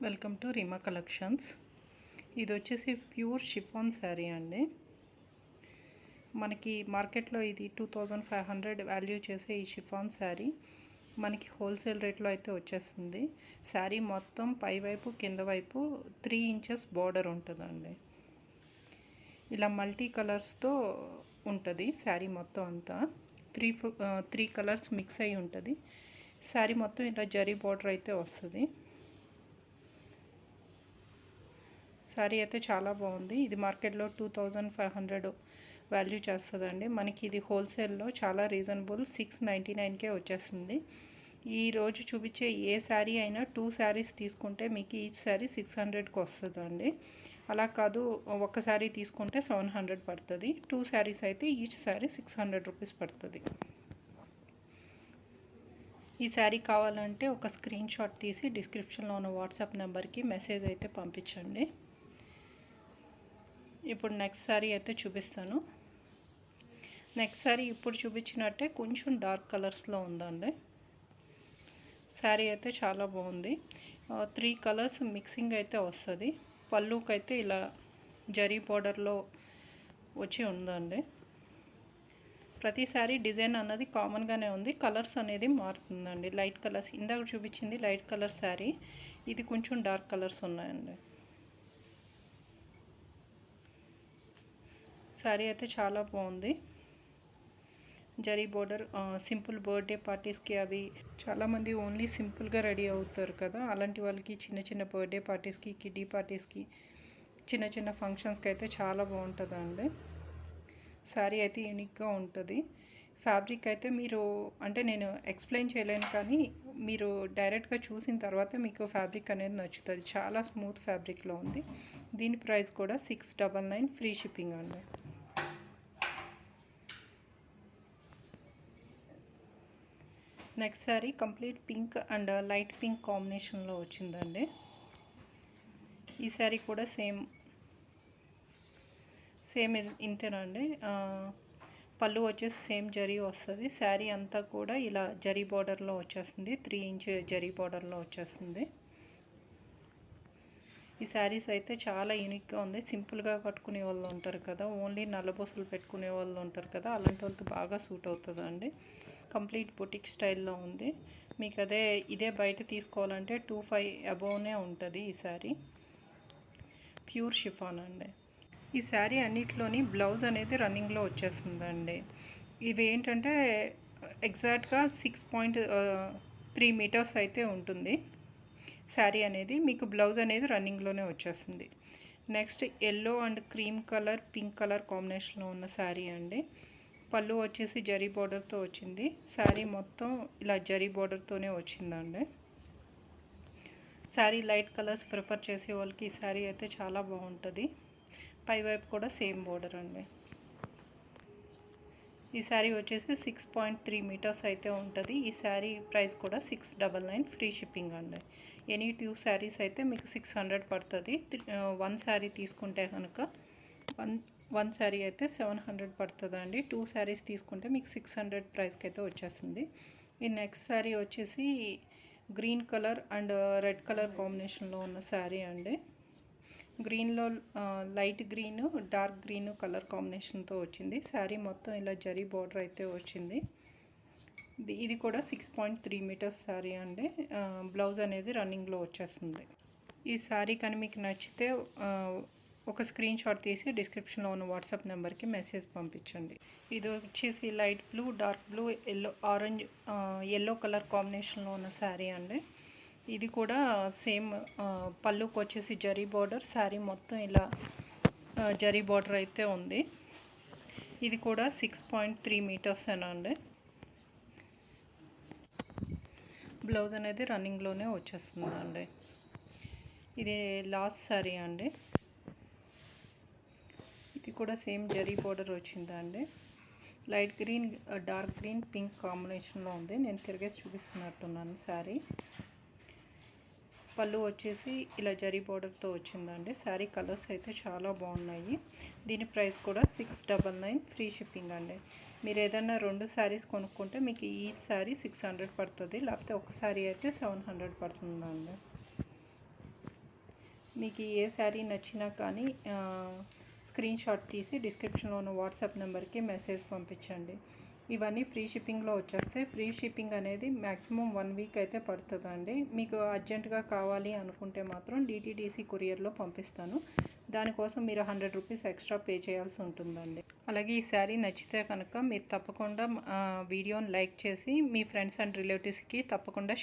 Welcome to Reema collections. ఇది వచ్చేసి pure chiffon sari అండి. మనకి మార్కెట్లో ఇది 2500 వాల్యూ చేసే ఈ షిఫాన్ శారీ మనకి హోల్సేల్ రేట్లో అయితే వచ్చేస్తుంది. శారీ మొత్తం పైవైపు కింద వైపు 3 ఇంచెస్ బార్డర్ ఉంటుందండి. ఇలా మల్టీ కలర్స్తో ఉంటుంది శారీ మొత్తం అంతా. త్రీ కలర్స్ మిక్స్ అయి ఉంటుంది. శారీ మొత్తం ఇలా జరీ బార్డర్ అయితే వస్తుంది. శారీ అయితే చాలా బాగుంది. ఇది మార్కెట్లో 2500 వాల్యూ చేస్తుందండి. మనకి ఇది హోల్సేల్లో చాలా రీజనబుల్ 699కే వచ్చేస్తుంది. ఈరోజు చూపించే ఏ శారీ అయినా 2 శారీస్ తీసుకుంటే మీకు ఈచ్ శారీ 600కి వస్తుందండి. అలా కాదు, ఒక శారీ తీసుకుంటే 700 పడుతుంది. 2 శారీస్ అయితే ఈచ్ శారీ 600 రూపీస్ పడుతుంది. ఈ శారీ కావాలంటే ఒక స్క్రీన్ షాట్ తీసి డిస్క్రిప్షన్లో ఉన్న వాట్సాప్ నెంబర్కి మెసేజ్ అయితే పంపించండి. ఇప్పుడు నెక్స్ట్ శారీ అయితే చూపిస్తాను. నెక్స్ట్ శారీ ఇప్పుడు చూపించినట్టే కొంచెం డార్క్ కలర్స్లో ఉందండి. శారీ అయితే చాలా బాగుంది. 3 కలర్స్ మిక్సింగ్ అయితే వస్తుంది. పళ్ళుకి అయితే ఇలా జరీ బార్డర్లో వచ్చి ఉందండి. ప్రతి శారీ డిజైన్ అన్నది కామన్గానే ఉంది, కలర్స్ అనేది మారుతుందండి. లైట్ కలర్స్ ఇందాక చూపించింది లైట్ కలర్ శారీ, ఇది కొంచెం డార్క్ కలర్స్ ఉన్నాయండి. శారీ అయితే చాలా బాగుంది. జరీ బోర్డర్, సింపుల్ బర్త్డే పార్టీస్కి అవి చాలామంది ఓన్లీ సింపుల్గా రెడీ అవుతారు కదా, అలాంటి వాళ్ళకి చిన్న చిన్న బర్త్డే పార్టీస్కి, కిడ్డీ పార్టీస్కి, చిన్న చిన్న ఫంక్షన్స్కి అయితే చాలా బాగుంటుందండి. శారీ అయితే యూనిక్గా ఉంటుంది. ఫ్యాబ్రిక్ అయితే మీరు అంటే నేను ఎక్స్ప్లెయిన్ చేయలేను, కానీ మీరు డైరెక్ట్గా చూసిన తర్వాత మీకు ఫ్యాబ్రిక్ అనేది నచ్చుతుంది. చాలా స్మూత్ ఫ్యాబ్రిక్లో ఉంది. దీని ప్రైస్ కూడా 699 ఫ్రీ షిప్పింగ్ అండి. Next sari complete pink and light pink కాంబినేషన్లో వచ్చిందండి. ఈ శారీ కూడా సేమ్ ఇంతేనండి. పళ్ళు వచ్చేసి సేమ్ జరీ వస్తుంది. శారీ అంతా కూడా ఇలా జరీ బార్డర్లో వచ్చేస్తుంది. 3 ఇంచ్ జరీ బార్డర్లో వచ్చేస్తుంది. ఈ శారీస్ అయితే చాలా యూనిక్గా ఉంది. సింపుల్గా కట్టుకునే వాళ్ళు ఉంటారు కదా, ఓన్లీ నల్లబొసలు పెట్టుకునే వాళ్ళు ఉంటారు కదా, అలాంటి వాళ్ళకి బాగా సూట్ అవుతుందండి. కంప్లీట్ బొటిక్ స్టైల్లో ఉంది. మీకు ఇదే బయట తీసుకోవాలంటే 2500 అబోవ్నే ఉంటుంది. ఈ శారీ ప్యూర్ షిఫాన్ అండి. ఈ శారీ అన్నిట్లోని బ్లౌజ్ అనేది రన్నింగ్లో వచ్చేస్తుందండి. ఇవి ఏంటంటే ఎగ్జాక్ట్గా 6.3 మీటర్స్ అయితే ఉంటుంది శారీ అనేది. మీకు బ్లౌజ్ అనేది రన్నింగ్లోనే వచ్చేస్తుంది. Next yellow and cream colour, pink colour కాంబినేషన్లో ఉన్న శారీ అండి. పళ్ళు వచ్చేసి జరీ బార్డర్తో వచ్చింది. శారీ మొత్తం ఇలా జరీ బార్డర్తోనే వచ్చిందండి. శారీ లైట్ కలర్స్ ప్రిఫర్ చేసే వాళ్ళకి ఈ శారీ అయితే చాలా బాగుంటుంది. పైవైపు కూడా సేమ్ బార్డర్ అండి. ఈ శారీ వచ్చేసి 6.3 మీటర్స్ అయితే ఉంటుంది. ఈ శారీ ప్రైస్ కూడా 699 ఫ్రీ షిప్పింగ్ అండి. ఎనీ 2 శారీస్ అయితే మీకు 600 పడుతుంది. 1 శారీ తీసుకుంటే కనుక వన్ శారీ అయితే 700 పడుతుంది అండి. 2 శారీస్ తీసుకుంటే మీకు 600 ప్రైస్కి అయితే వచ్చేస్తుంది. ఈ నెక్స్ట్ శారీ వచ్చేసి green colour and red colour కాంబినేషన్లో ఉన్న శారీ అండి. గ్రీన్లో light green, dark green colour కాంబినేషన్తో వచ్చింది. శారీ మొత్తం ఇలా జరీ బార్డర్ అయితే వచ్చింది. ఇది కూడా 6.3 మీటర్స్ శారీ అండి. బ్లౌజ్ అనేది రన్నింగ్లో వచ్చేస్తుంది. ఈ శారీ కానీ మీకు నచ్చితే ఒక స్క్రీన్ షాట్ తీసి డిస్క్రిప్షన్లో ఉన్న వాట్సాప్ నెంబర్కి మెసేజ్ పంపించండి. ఇది వచ్చేసి light blue, dark blue, yellow colour కాంబినేషన్లో ఉన్న శారీ అండి. ఇది కూడా సేమ్ పళ్ళుకి వచ్చేసి జరీ బార్డర్, శారీ మొత్తం ఇలా జరీ బార్డర్ అయితే ఉంది. ఇది కూడా 6.3 మీటర్స్ అండి. బ్లౌజ్ అనేది రన్నింగ్లోనే వచ్చేస్తుందండి. ఇది లాస్ట్ శారీ అండి. ఇది కూడా సేమ్ జరీ బార్డర్ వచ్చిందండి. Light green, dark green, pink కాంబినేషన్లో ఉంది. నేను తిరిగేసి చూపిస్తున్నట్టున్నాను శారీ. పళ్ళు వచ్చేసి ఇలా జరీ బార్డర్తో వచ్చిందండి. శారీ కలర్స్ అయితే చాలా బాగున్నాయి. దీని ప్రైస్ కూడా 699 ఫ్రీ షిప్పింగ్ అండి. మీరు ఏదైనా 2 శారీస్ కొనుక్కుంటే మీకు ఈ శారీ 600 పడుతుంది, లేకపోతే ఒక శారీ అయితే 700 పడుతుందండి. మీకు ఏ శారీ నచ్చినా కానీ స్క్రీన్ షాట్ తీసి డిస్క్రిప్షన్లో ఉన్న వాట్సాప్ నెంబర్కి మెసేజ్ పంపించండి. ఇవన్నీ ఫ్రీ షిప్పింగ్లో వచ్చేస్తాయి. ఫ్రీ షిప్పింగ్ అనేది మ్యాక్సిమం 1 వీక్ అయితే పడుతుందండి. మీకు అర్జెంటుగా కావాలి అనుకుంటే మాత్రం DTDC కొరియర్లో పంపిస్తాను. దానికోసం మీరు 100 రూపీస్ ఎక్స్ట్రా పే చేయాల్సి ఉంటుందండి. అలాగే ఈ శారీ నచ్చితే కనుక మీరు తప్పకుండా వీడియోని లైక్ చేసి మీ ఫ్రెండ్స్ అండ్ రిలేటివ్స్కి తప్పకుండా షేర్